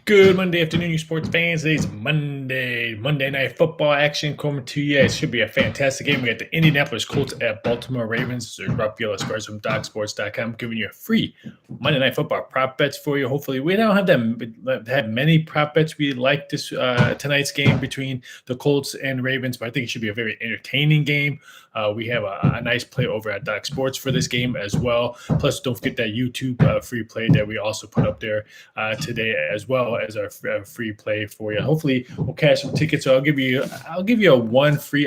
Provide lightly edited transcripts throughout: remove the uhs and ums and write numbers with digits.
Good Monday afternoon, you sports fans. Today's Monday Night Football action coming to you. It should be a fantastic game. We got the Indianapolis Colts at Baltimore Ravens. This is Raphael, Esparza from DocSports.com, giving you a free Monday Night Football prop bets for you. Hopefully, we don't have many prop bets. We like this tonight's game between the Colts and Ravens, but I think it should be a very entertaining game. We have a nice play over at Doc Sports for this game as well. Plus, don't forget that YouTube free play that we also put up there today as well as our free play for you. Hopefully, we'll cash some tickets. So I'll give you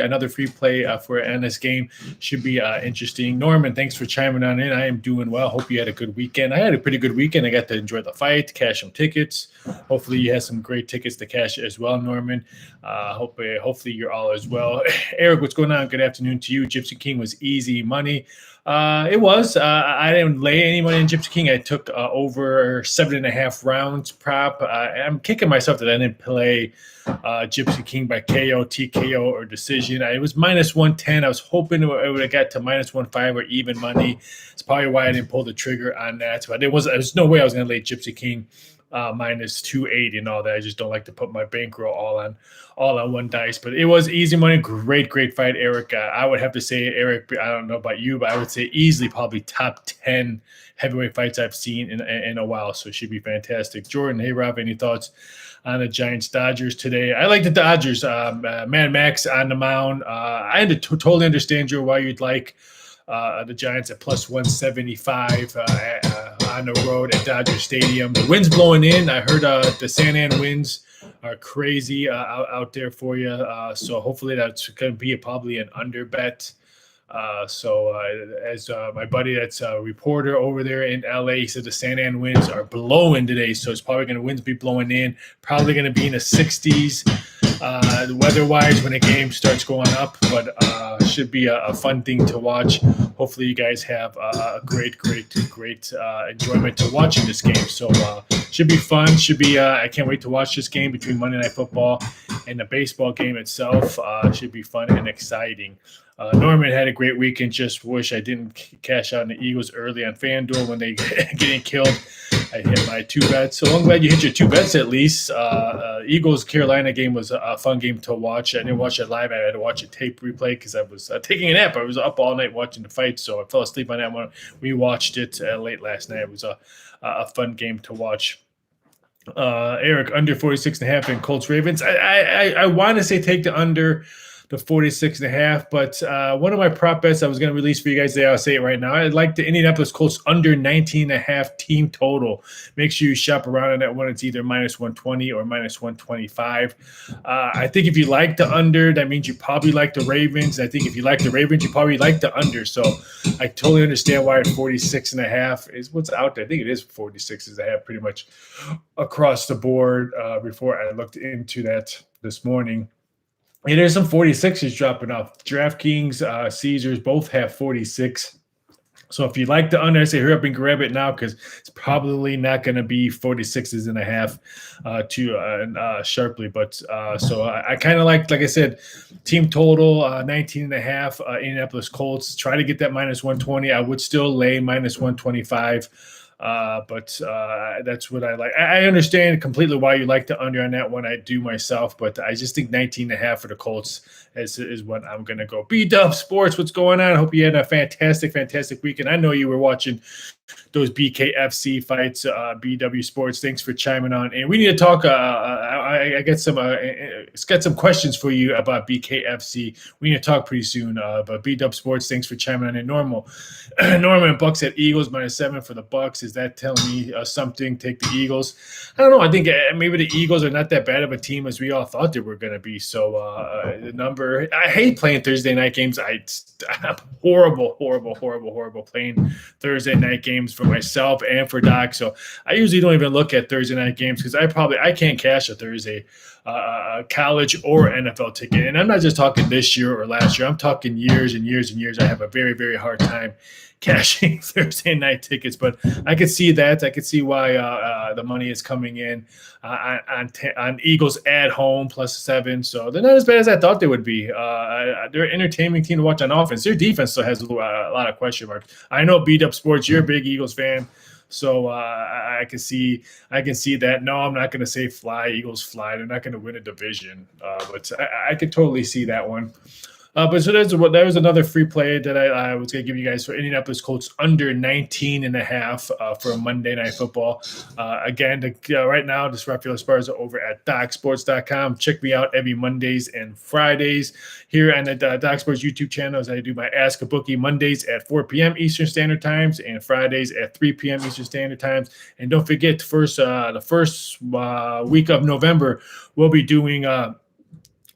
another free play for this game. Should be interesting. Norman, thanks for chiming on in. I am doing well. Hope you had a good weekend. I had a pretty good weekend. I got to enjoy the fight, cash some tickets. Hopefully, you had some great tickets to cash as well, Norman. Hopefully, you're all as well. Eric, what's going on? Good afternoon to you. Gypsy King was easy money. It was. I didn't lay any money in Gypsy King. I took over 7.5 rounds prop. I'm kicking myself that I didn't play Gypsy King by KO, TKO, or decision. It was minus 110. I was hoping it would have got to minus 1.5 or even money. It's probably why I didn't pull the trigger on that. But there's no way I was going to lay Gypsy King minus 280 and all that. I just don't like to put my bankroll all on one dice, but it was easy money. Great fight, Eric. I would have to say, Eric, I don't know about you, but I would say easily probably top 10 heavyweight fights I've seen in a while. So it should be fantastic. Jordan, hey Rob, any thoughts on the Giants Dodgers today? I like the Dodgers. Mad Max on the mound. I had to totally understand, Joe, why you'd like the Giants at plus 175 on the road at Dodger Stadium. The wind's blowing in. I heard the San An winds are crazy out there for you. So hopefully that's going to be probably an under bet. As my buddy that's a reporter over there in LA, he said the San An winds are blowing today. So it's probably going to winds be blowing in, probably going to be in the 60s. Weather-wise when the game starts going up, but should be a fun thing to watch. Hopefully you guys have a great enjoyment to watching this game. So should be fun. I can't wait to watch this game between Monday Night Football and the baseball game itself. Should be fun and exciting. Norman had a great weekend. Just wish I didn't cash out on the Eagles early on FanDuel when they getting killed. I hit my 2 bets. So I'm glad you hit your 2 bets at least. Eagles-Carolina game was a fun game to watch. I didn't watch it live. I had to watch a tape replay because I was taking a nap. I was up all night watching the fight, so I fell asleep on that one. We watched it late last night. It was a fun game to watch. Eric, under 46.5 in Colts Ravens. I want to say take the under the 46.5, but one of my prop bets I was going to release for you guys today, I'll say it right now. I'd like the Indianapolis Colts under 19.5 team total. Make sure you shop around on that one. It's either minus 120 or minus 125. I think if you like the under, that means you probably like the Ravens. I think if you like the Ravens, you probably like the under. So I totally understand why 46.5 is what's out there. I think it is 46.5 pretty much across the board before I looked into that this morning. And there's some 46s dropping off. DraftKings, Caesars both have 46. So if you like the under, I say hurry up and grab it now because it's probably not going to be 46.5 too sharply. But so I kind of like I said, team total 19.5. Indianapolis Colts. Try to get that minus 120. I would still lay minus 125. But that's what I like. I understand completely why you like the under on that one. I do myself, but I just think 19.5 for the Colts is what I'm going to go. B-Dub Sports, what's going on? I hope you had a fantastic weekend. I know you were watching those BKFC fights. BW Sports, thanks for chiming on. And we need to talk. I got some questions for you about BKFC. We need to talk pretty soon. But BW Sports, thanks for chiming on. And Norman Bucks at Eagles -7 for the Bucks. Is that telling me something? Take the Eagles. I don't know. I think maybe the Eagles are not that bad of a team as we all thought they were going to be. So the number. I hate playing Thursday night games. I'm horrible playing Thursday night games for myself and for Doc. So I usually don't even look at Thursday night games because I can't cash a Thursday college or NFL ticket. And I'm not just talking this year or last year. I'm talking years and years and years. I have a very, very hard time cashing Thursday night tickets, but I could see that. I could see why the money is coming in on Eagles at home +7. So they're not as bad as I thought they would be. They're an entertaining team to watch on offense. Their defense still has a lot of question marks. I know Beat Up Sports, you're a big Eagles fan. So I can see that. No, I'm not going to say fly, Eagles fly. They're not going to win a division, but I could totally see that one. But so there's another free play that I was going to give you guys for Indianapolis Colts under 19.5 for Monday Night Football. Again, right now, this Raphael Esparza over at DocSports.com. Check me out every Mondays and Fridays here on the Doc Sports YouTube channel as I do my Ask a Bookie Mondays at 4 p.m. Eastern Standard Times and Fridays at 3 p.m. Eastern Standard Times. And don't forget, the first week of November, we'll be doing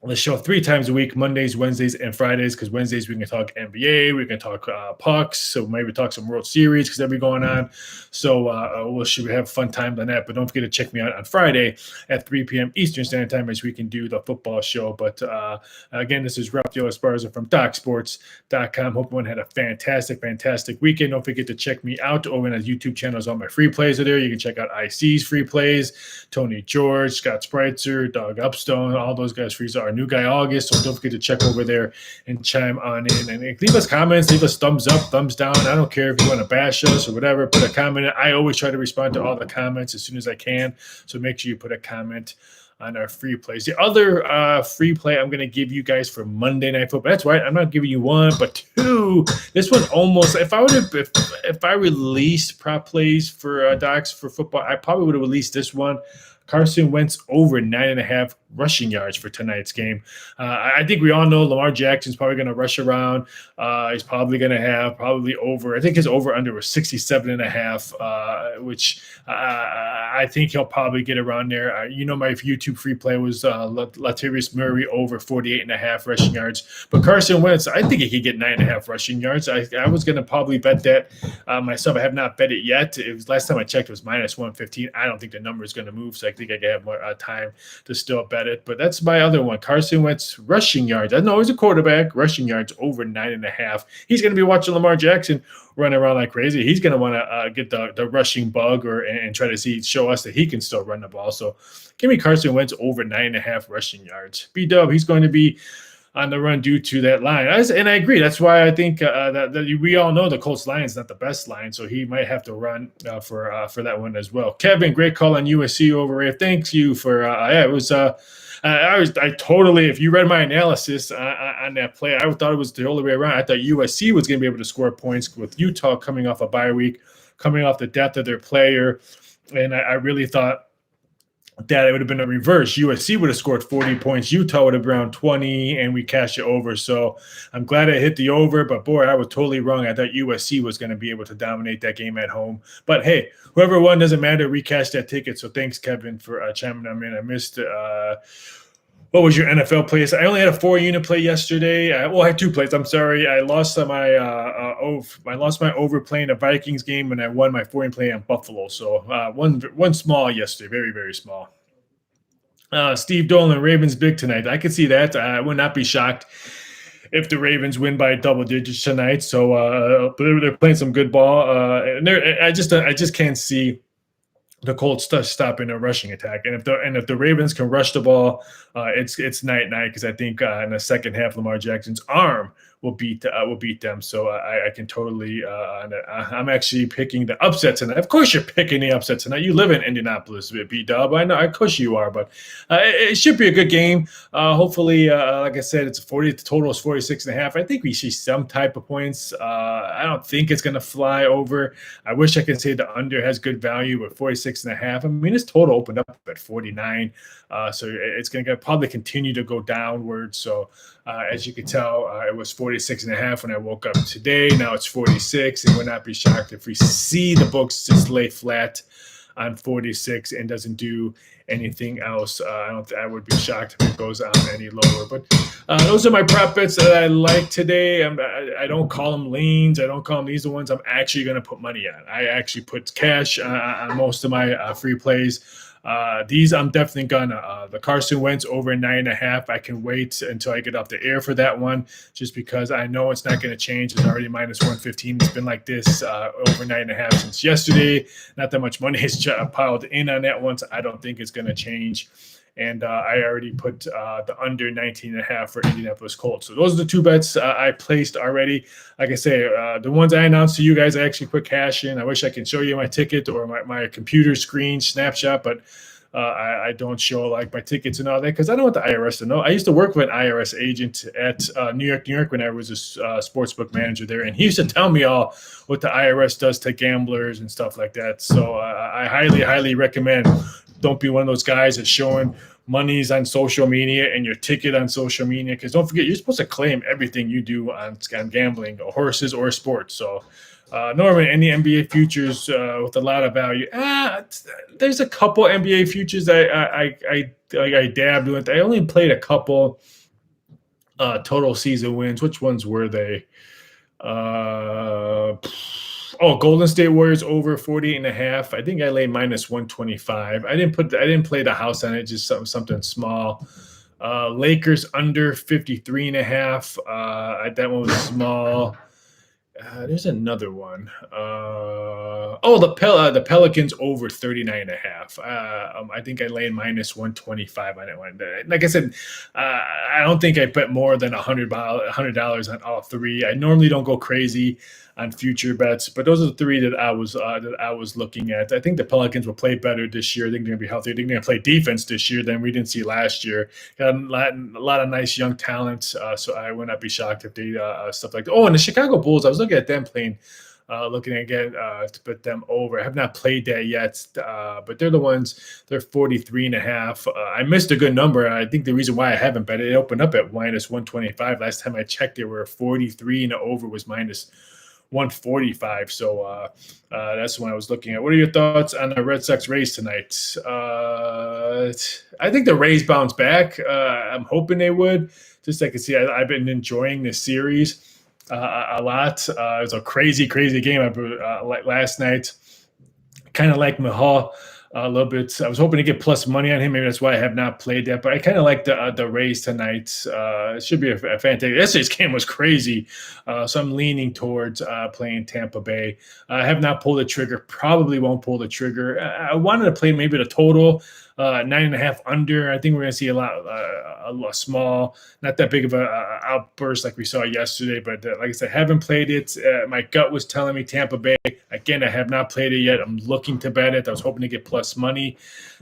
the show 3 times a week, Mondays, Wednesdays, and Fridays, because Wednesdays we can talk NBA, we can talk pucks, so maybe talk some World Series because they'll be going on. So we should have fun time on that. But don't forget to check me out on Friday at 3 p.m. Eastern Standard Time as we can do the football show. But again, this is Raphael Esparza from DocSports.com. Hope everyone had a fantastic weekend. Don't forget to check me out over on the YouTube channels. All my free plays are there. You can check out IC's free plays, Tony George, Scott Spreitzer, Doug Upstone, all those guys' frees are new guy August, so don't forget to check over there and chime on in and leave us comments, leave us thumbs up, thumbs down. I don't care if you want to bash us or whatever, put a comment in. I always try to respond to all the comments as soon as I can, so make sure you put a comment on our free plays. The other free play I'm going to give you guys for Monday Night Football. That's right, I'm not giving you one, but two. This one almost. If I released prop plays for Docs for football, I probably would have released this one. Carson Wentz over 9.5 rushing yards for tonight's game. I think we all know Lamar Jackson's probably going to rush around. He's probably going to have over. I think his over-under was 67.5, which I think he'll probably get around there. My YouTube free play was Latavius Murray over 48.5 rushing yards. But Carson Wentz, I think he could get 9.5 rushing yards. I was going to probably bet that myself. I have not bet it yet. Last time I checked, it was minus 115. I don't think the number is going to move, so I think I can have more time to still bet it. But that's my other one. Carson Wentz rushing yards. I know he's a quarterback. Rushing yards over 9.5. He's going to be watching Lamar Jackson run around like crazy. He's going to want to get the rushing bug and try to show us that he can still run the ball. So give me Carson Wentz over 9.5 rushing yards. B-Dub, he's going to be on the run due to that line. And I agree. That's why I think that we all know the Colts line is not the best line, so he might have to run for that one as well. Kevin, great call on USC over here. Thanks you for it was I totally, if you read my analysis on that play, I thought it was the only way around. I thought USC was going to be able to score points with Utah coming off a bye week, coming off the depth of their player, and I really thought that it would have been a reverse. USC would have scored 40 points. Utah would have been around 20, and we cashed it over. So I'm glad I hit the over, but boy, I was totally wrong. I thought USC was going to be able to dominate that game at home. But hey, whoever won doesn't matter. We cashed that ticket. So thanks, Kevin, for chiming in. I missed what was your NFL plays? I only had a 4-unit play yesterday. I had 2 plays. I'm sorry. I lost my over playing the Vikings game, and I won my 4-unit play on Buffalo. So one small yesterday, very, very small. Steve Dolan, Ravens big tonight. I could see that. I would not be shocked if the Ravens win by double digits tonight. So they're playing some good ball. And I just can't see the Colts stopping a rushing attack. And if the Ravens can rush the ball, it's night because I think in the second half, Lamar Jackson's arm will beat them. So I can totally I'm actually picking the upset tonight. Of course, you're picking the upset tonight. You live in Indianapolis, B-Dub. I know, of course you are, but it should be a good game. Hopefully, like I said, it's 40. The total is 46.5. I think we see some type of points. I don't think it's going to fly over. I wish I could say the under has good value, but 46.5. I mean, this total opened up at 49. So it's going to probably continue to go downward. So as you can tell, it was 46.5 when I woke up today. Now it's 46, and would not be shocked if we see the books just lay flat on 46 and doesn't do anything else. I would be shocked if it goes on any lower. But those are my prop bets that I like today. I don't call them leans. I don't call them these are the ones I'm actually going to put money on. I actually put cash on most of my free plays. These I'm definitely gonna the Carson Wentz over 9.5. I can wait until I get off the air for that one, just because I know it's not going to change. It's already minus 115. It's been like this over 9.5 since yesterday. Not that much money has piled in on that one, so I don't think it's going to change And I already put the under 19.5 for Indianapolis Colts. So those are the two bets I placed already. Like I say, the ones I announced to you guys, I actually put cash in. I wish I could show you my ticket or my computer screen snapshot, but I don't show like my tickets and all that because I don't want the IRS to know. I used to work with an IRS agent at New York when I was a sportsbook manager there, and he used to tell me all what the IRS does to gamblers and stuff like that. So I highly recommend don't be one of those guys that's showing monies on social media and your ticket on social media, because don't forget, you're supposed to claim everything you do on gambling, or horses or sports. So Norman, any NBA futures with a lot of value? There's a couple NBA futures I dabbed with. I only played a couple total season wins. Which ones were they? Golden State Warriors over 48.5. I think I laid minus 125. I didn't play the house on it, just something small. Lakers under 53.5. That one was small. There's another one. The Pelicans over 39.5. I think I laid minus 125 on it one. Like I said, I don't think I bet more than $100 on all three. I normally don't go crazy on future bets, but those are the three that I was looking at. I think the Pelicans will play better this year. I think they're going to be healthy. I think they're going to play defense this year than we didn't see last year. Got a lot of nice young talent, so I would not be shocked if they stuff like that. Oh, and the Chicago Bulls, I was looking at them playing, looking again to put them over. I have not played that yet, but they're the ones. They're 43.5. I missed a good number. I think the reason why I haven't bet it opened up at minus 125. Last time I checked, they were 43, and the over was minus 145. So that's when I was looking at. What are your thoughts on the Red Sox Rays tonight? I think the Rays bounce back. I'm hoping they would. Just like I can see, I've been enjoying this series a lot. It was a crazy game last night. Kind of like Mahal a little bit. I was hoping to get plus money on him. Maybe that's why I have not played that. But I kind of like the Rays tonight. It should be a fantastic. Yesterday's game was crazy, so I'm leaning towards playing Tampa Bay. I have not pulled the trigger. Probably won't pull the trigger. I wanted to play maybe the total 9.5 under. I think we're going to see a small, not that big of a outburst like we saw yesterday. But like I said, haven't played it. My gut was telling me Tampa Bay. Again, I have not played it yet. I'm looking to bet it. I was hoping to get plus money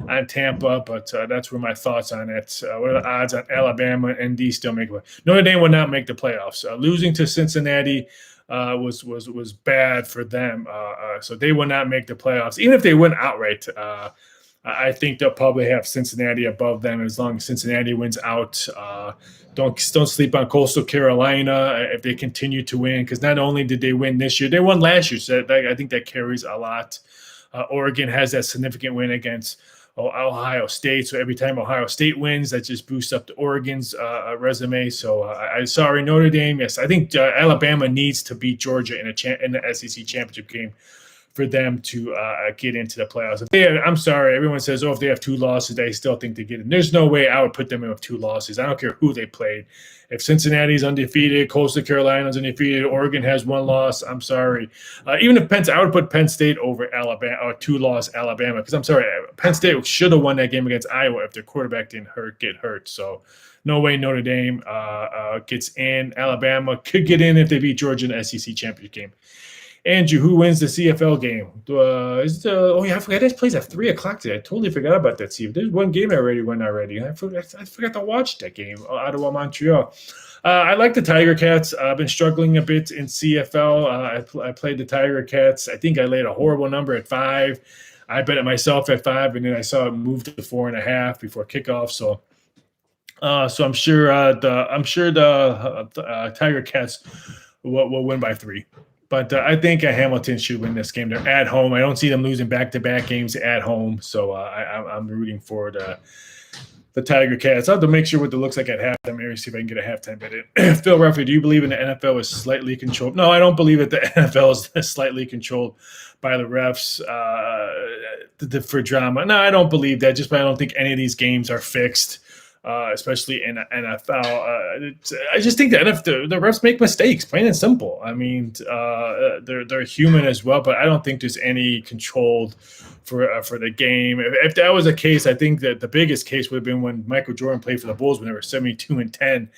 on Tampa, but that's where my thoughts on it. What are the odds on Alabama and ND still make it? Notre Dame will not make the playoffs. Losing to Cincinnati was bad for them, so they will not make the playoffs. Even if they win outright, I think they'll probably have Cincinnati above them as long as Cincinnati wins out. Don't sleep on Coastal Carolina if they continue to win, because not only did they win this year, they won last year. So I think that carries a lot. Oregon has that significant win against Ohio State. So every time Ohio State wins, that just boosts up the Oregon's resume. So sorry, Notre Dame. Yes, I think Alabama needs to beat Georgia in the SEC championship game for them to get into the playoffs. I'm sorry, everyone says, if they have two losses, they still think they get in. There's no way I would put them in with two losses. I don't care who they played. If Cincinnati's undefeated, Coastal Carolina's undefeated, Oregon has one loss, I'm sorry. Even if I would put Penn State over Alabama, or two-loss Alabama, because I'm sorry, Penn State should have won that game against Iowa if their quarterback didn't get hurt. So no way Notre Dame gets in. Alabama could get in if they beat Georgia in the SEC championship game. Andrew, who wins the CFL game? I forgot this plays at 3:00 today. I totally forgot about that. See, there's one game I already won already. I forgot to watch that game. Ottawa, Montreal. I like the Tiger Cats. I've been struggling a bit in CFL. I played the Tiger Cats. I think I laid a horrible number at 5. I bet it myself at 5, and then I saw it move to 4.5 before kickoff. So I'm sure the Tiger Cats will win by 3. But I think Hamilton should win this game. They're at home. I don't see them losing back-to-back games at home. So I'm rooting for the Tiger Cats. I'll have to make sure what it looks like at halftime. Maybe see if I can get a halftime bet in. Phil Raphael, do you believe in the NFL is slightly controlled? No, I don't believe that the NFL is slightly controlled by the refs for drama. No, I don't believe that. Just but I don't think any of these games are fixed. especially in NFL. I just think that the refs make mistakes, plain and simple. I mean, they're human as well, but I don't think there's any controlled for the game. If that was the case, I think that the biggest case would have been when Michael Jordan played for the Bulls when they were 72-10.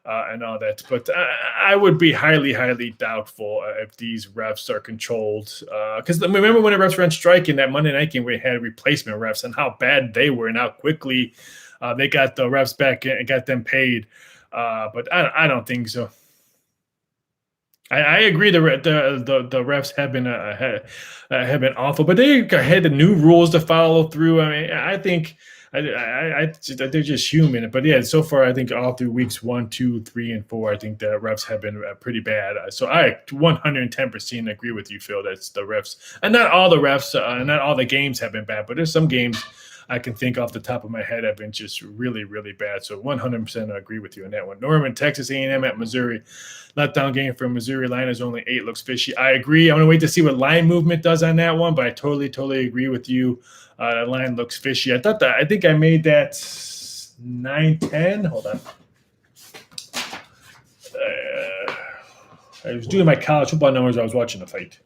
And all that, but I would be highly, highly doubtful if these refs are controlled. Because remember when the refs were on strike in that Monday night game, we had replacement refs and how bad they were and how quickly they got the refs back and got them paid. But I don't think so. I agree. The refs have been awful, but they had the new rules to follow through. I mean, I think. They're just human, but yeah. So far, I think all through weeks 1, 2, 3, and 4, I think the refs have been pretty bad. So I 110% agree with you, Phil. That's the refs, and not all the refs, not all the games have been bad, but there's some games I can think off the top of my head have been just really, really bad. So 100% I agree with you on that one. Norman, Texas A&M at Missouri. Letdown game for Missouri. Line is only 8. Looks fishy. I agree. I'm going to wait to see what line movement does on that one, but I totally agree with you. The line looks fishy. I think I made that 9-10. Hold on. I was doing my college football numbers. I was watching the fight.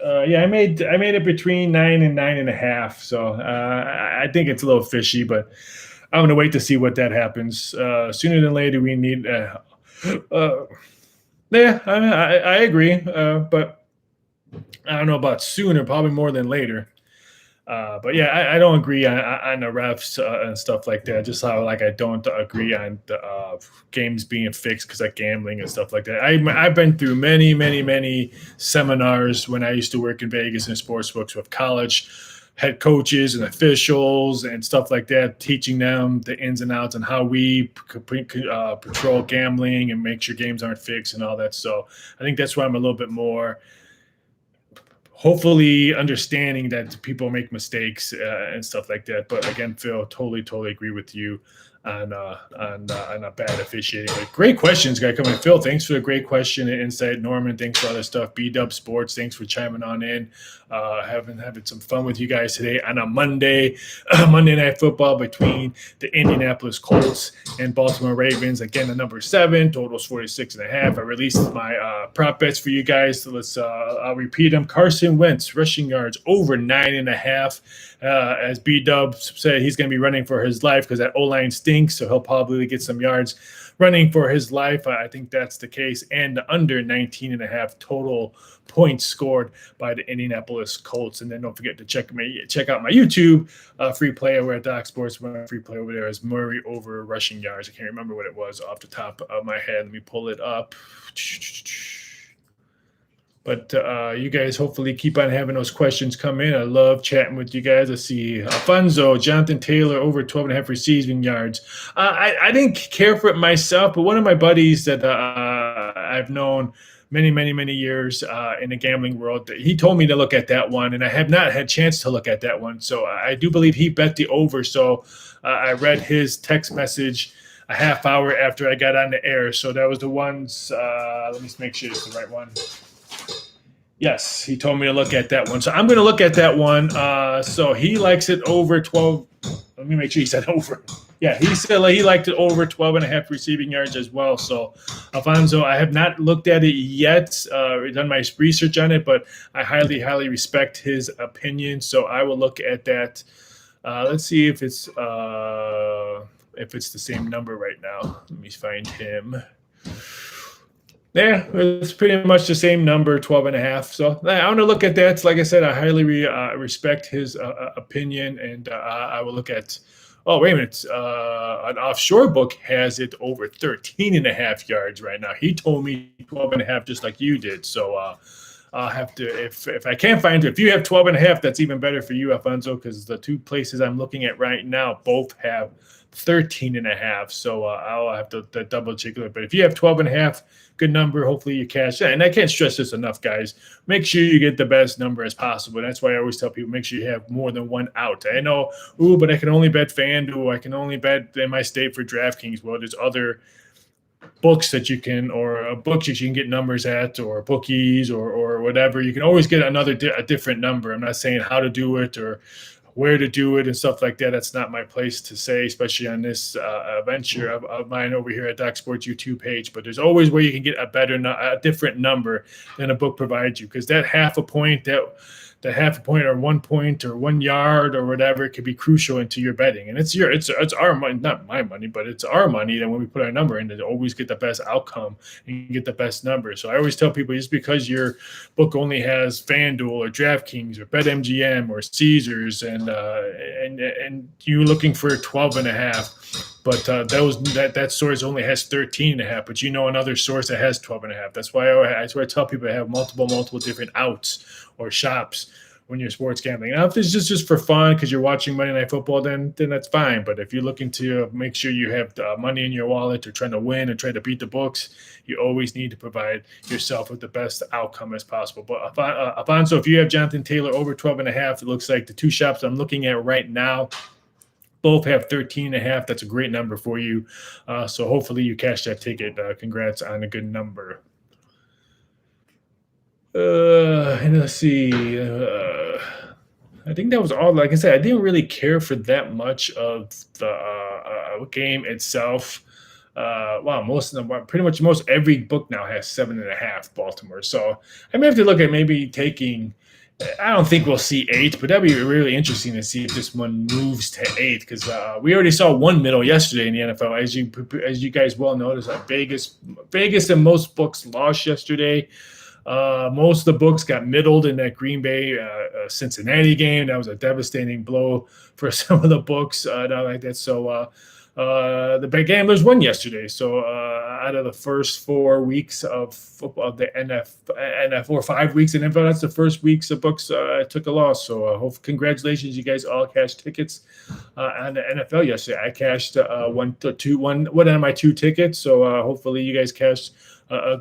I made it between 9 and 9.5. So I think it's a little fishy, but I'm going to wait to see what that happens. Sooner than later, we need. I agree, but I don't know about sooner. Probably more than later. But yeah, I don't agree on the refs and stuff like that. Just how I don't agree on the games being fixed because of gambling and stuff like that. I've been through many seminars when I used to work in Vegas and sports books with college head coaches and officials and stuff like that, teaching them the ins and outs and how we patrol gambling and make sure games aren't fixed and all that. So I think that's why I'm a little bit more hopefully understanding that people make mistakes and stuff like that. But again, Phil, totally agree with you on a bad officiating. But great questions, guy coming. Phil, thanks for the great question and insight. Norman, thanks for all this stuff. B-Dub Sports, thanks for chiming on in. Having some fun with you guys today on a Monday Night Football between the Indianapolis Colts and Baltimore Ravens. Again, the number 7, totals 46.5. I released my prop bets for you guys. So I'll repeat them. Carson Wentz, rushing yards over 9.5. As B-Dub said, he's going to be running for his life because that O-line stinks, so he'll probably get some yards running for his life. I think that's the case. And under 19.5 total points scored by the Indianapolis Colts. And then don't forget to check out my YouTube free play over at Doc Sports. My free play over there is Murray over rushing yards. I can't remember what it was off the top of my head. Let me pull it up. But you guys hopefully keep on having those questions come in. I love chatting with you guys. Let's see. Alfonso, Jonathan Taylor, over 12.5 receiving yards. I didn't care for it myself, but one of my buddies that I've known many years in the gambling world, he told me to look at that one, and I have not had a chance to look at that one. So I do believe he bet the over. So I read his text message a half hour after I got on the air. So that was the ones. Let me make sure it's the right one. Yes, he told me to look at that one. So I'm going to look at that one. So he likes it over 12. Let me make sure he said over. Yeah, he said he liked it over 12.5 receiving yards as well. So, Alfonso, I have not looked at it yet, done my research on it, but I highly respect his opinion. So I will look at that. Let's see if it's the same number right now. Let me find him. Yeah, it's pretty much the same number, 12.5. So I want to look at that. Like I said, I highly respect his opinion, and I will look at. Oh, wait a minute. An offshore book has it over 13.5 yards right now. He told me 12.5, just like you did. So I'll have to, if I can't find it, if you have 12.5, that's even better for you, Alfonso, because the two places I'm looking at right now both have 13.5. So I'll have to double check it. But if you have 12.5, good number. Hopefully you cash that. And I can't stress this enough, guys. Make sure you get the best number as possible. That's why I always tell people, make sure you have more than one out. I know, but I can only bet FanDuel. I can only bet in my state for DraftKings. Well, there's other books that you can, or books that you can get numbers at, or bookies, or whatever. You can always get a different number. I'm not saying how to do it or where to do it and stuff like that. That's not my place to say, especially on this venture of mine over here at Doc Sports YouTube page. But there's always where you can get a different number than a book provides you, because that half a point, that half a point or 1 point or 1 yard or whatever, it could be crucial into your betting. And it's our money, not my money, but it's our money that when we put our number in, to always get the best outcome and get the best number. So I always tell people, just because your book only has FanDuel or DraftKings or BetMGM or Caesars and you're looking for 12.5, but that source only has 13.5, but another source that has 12.5. That's why I tell people to have multiple different outs or shops when you're sports gambling. Now, if it's just for fun because you're watching Monday Night Football, then that's fine. But if you're looking to make sure you have money in your wallet or trying to win or try to beat the books, you always need to provide yourself with the best outcome as possible. But Alfonso, if you have Jonathan Taylor over 12.5, it looks like the two shops I'm looking at right now both have 13.5. That's a great number for you. So hopefully you cash that ticket. Congrats on a good number. And let's see. I think that was all. Like I said, I didn't really care for that much of the game itself. Wow, pretty much most every book now has 7.5 Baltimore. So I may have to look at maybe taking. I don't think we'll see 8, but that'd be really interesting to see if this one moves to 8, because we already saw one middle yesterday in the NFL. As you guys well noticed, Vegas and most books lost yesterday. Most of the books got middled in that Green Bay Cincinnati game. That was a devastating blow for some of the books. Not like that. So the big gamblers won yesterday. So out of the first 4 weeks of football, the NF or 5 weeks in NFL, that's the first weeks of books took a loss. So congratulations, you guys all cashed tickets on the NFL yesterday. I cashed one out of my 2 tickets. So hopefully you guys cashed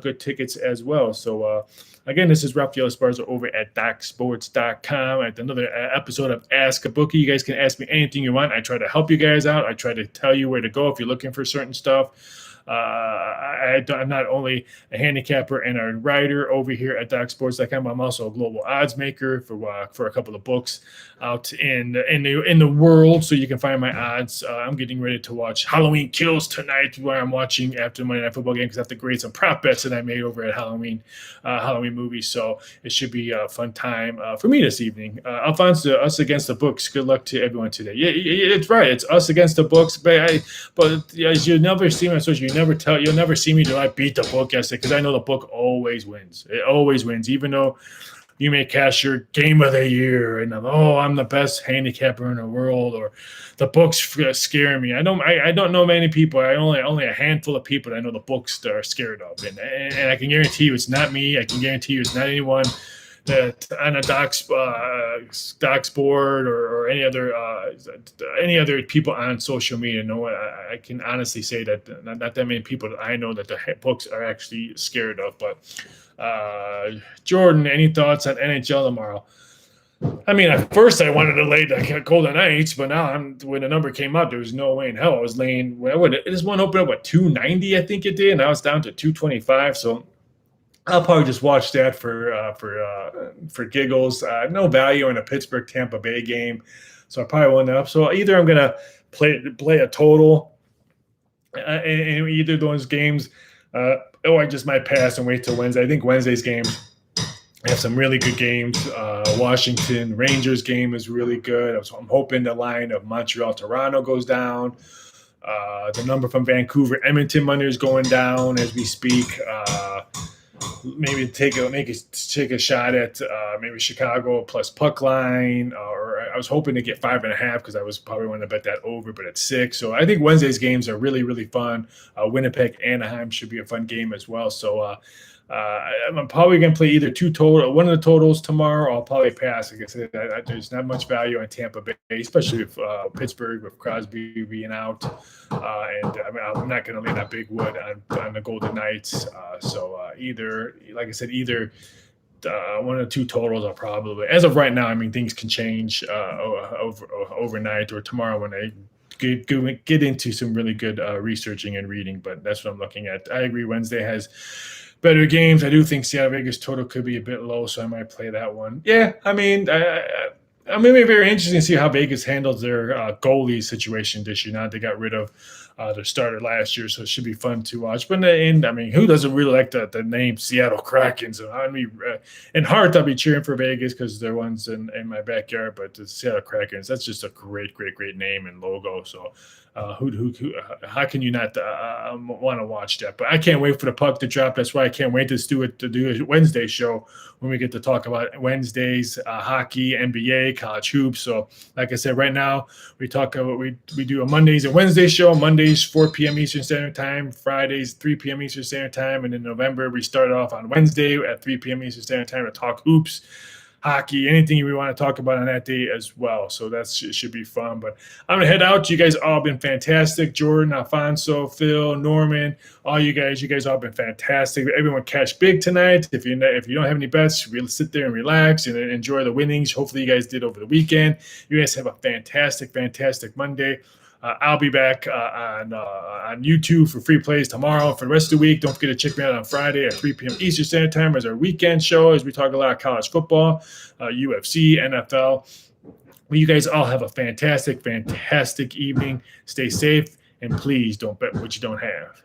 good tickets as well. So again, this is Raphael Esparza over at DocSports.com at another episode of Ask a Bookie. You guys can ask me anything you want. I try to help you guys out. I try to tell you where to go if you're looking for certain stuff. I'm not only a handicapper and a writer over here at DocSports.com. I'm also a global odds maker for a couple of books out in the world. So you can find my odds. I'm getting ready to watch Halloween Kills tonight, where I'm watching after the Monday Night Football game, because I have to grade some prop bets that I made over at Halloween movies. So it should be a fun time for me this evening. Alfonso, us against the books. Good luck to everyone today. Yeah, it's right. It's us against the books. But as you never see me on social, you'll never see me do I beat the book yesterday, because I know the book always wins. It always wins, even though you may cash your game of the year and I'm the best handicapper in the world, or the books scare me. I don't know many people. Only a handful of people that I know the books are scared of, and I can guarantee you it's not me. I can guarantee you it's not anyone that on a docs board or any other people on social media. No, I can honestly say that not that many people that I know that the books are actually scared of. But Jordan, any thoughts on NHL tomorrow? I mean, at first I wanted to lay the Golden Knights, but now when the number came out, there was no way in hell I was laying. This one opened up at 290, I think it did, and now it's down to 225. So I'll probably just watch that for giggles. No value in a Pittsburgh Tampa Bay game, so I probably won't up. So either I'm gonna play a total in either of those games, or I just might pass and wait till Wednesday. I think Wednesday's games have some really good games. Washington Rangers game is really good. I'm hoping the line of Montreal Toronto goes down. The number from Vancouver Edmonton Monday is going down as we speak. Maybe take a shot at maybe Chicago plus puck line, or I was hoping to get 5.5 because I was probably wanting to bet that over, but at 6. So I think Wednesday's games are really, really fun. Winnipeg Anaheim should be a fun game as well. So I'm probably going to play either one of the totals tomorrow. I'll probably pass. Like I said, there's not much value on Tampa Bay, especially with Pittsburgh with Crosby being out. And I'm not going to lay that big wood on the Golden Knights. So either one of the 2 totals are probably, as of right now, I mean, things can change overnight or tomorrow when I get into some really good researching and reading. But that's what I'm looking at. I agree. Wednesday has better games. I do think Seattle Vegas total could be a bit low, so I might play that one. Yeah, I mean, I mean, it'll be very interesting to see how Vegas handles their goalie situation this year. Now they got rid of their starter last year, so it should be fun to watch. But in the end, I mean, who doesn't really like the name Seattle Kraken? So I mean, in heart, I'll be cheering for Vegas because they're ones in my backyard. But the Seattle Kraken, that's just a great name and logo. So how can you not want to watch that? But I can't wait for the puck to drop. That's why I can't wait to do a Wednesday show when we get to talk about Wednesdays, hockey, NBA, college hoops. So, like I said, right now we talk about we do a Mondays and Wednesdays show. Mondays 4 p.m. Eastern Standard Time, Fridays 3 p.m. Eastern Standard Time, and in November we start off on Wednesday at 3 p.m. Eastern Standard Time to talk hoops, hockey, anything we want to talk about on that day as well. So that should be fun. But I'm gonna head out. You guys all been fantastic. Jordan, Alfonso, Phil, Norman, all you guys all been fantastic. Everyone catch big tonight. If you don't have any bets, really sit there and relax and enjoy the winnings. Hopefully you guys did over the weekend. You guys have a fantastic Monday. I'll be back on YouTube for free plays tomorrow. For the rest of the week, don't forget to check me out on Friday at 3 p.m. Eastern Standard Time as our weekend show, as we talk a lot of college football, UFC, NFL. Well, you guys all have a fantastic evening. Stay safe, and please don't bet what you don't have.